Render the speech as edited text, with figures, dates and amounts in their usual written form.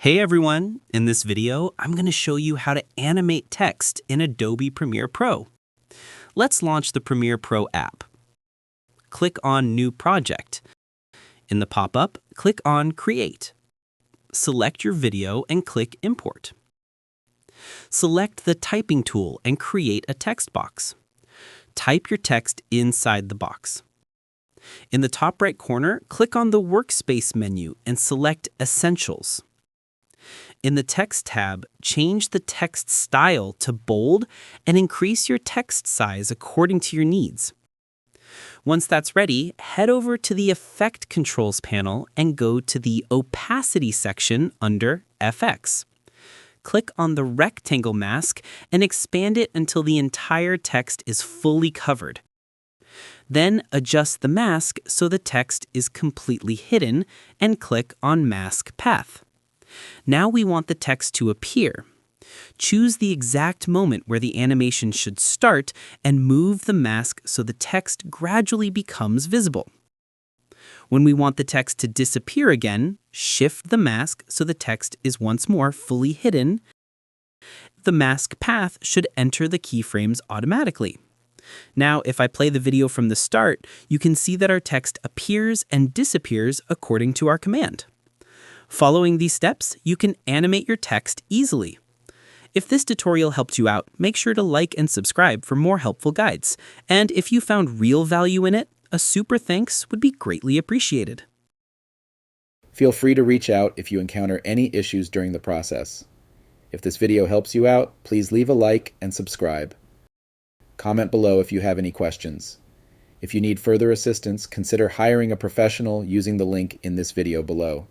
Hey everyone! In this video, I'm going to show you how to animate text in Adobe Premiere Pro. Let's launch the Premiere Pro app. Click on New Project. In the pop-up, click on Create. Select your video and click Import. Select the typing tool and create a text box. Type your text inside the box. In the top right corner, click on the Workspace menu and select Essentials. In the Text tab, change the text style to bold and increase your text size according to your needs. Once that's ready, head over to the Effect Controls panel and go to the Opacity section under FX. Click on the rectangle mask and expand it until the entire text is fully covered. Then adjust the mask so the text is completely hidden and click on Mask Path. Now we want the text to appear. Choose the exact moment where the animation should start and move the mask so the text gradually becomes visible. When we want the text to disappear again, shift the mask so the text is once more fully hidden. The mask path should enter the keyframes automatically. Now, if I play the video from the start, you can see that our text appears and disappears according to our command. Following these steps, you can animate your text easily. If this tutorial helped you out, make sure to like and subscribe for more helpful guides. And if you found real value in it, a super thanks would be greatly appreciated. Feel free to reach out if you encounter any issues during the process. If this video helps you out, please leave a like and subscribe. Comment below if you have any questions. If you need further assistance, consider hiring a professional using the link in this video below.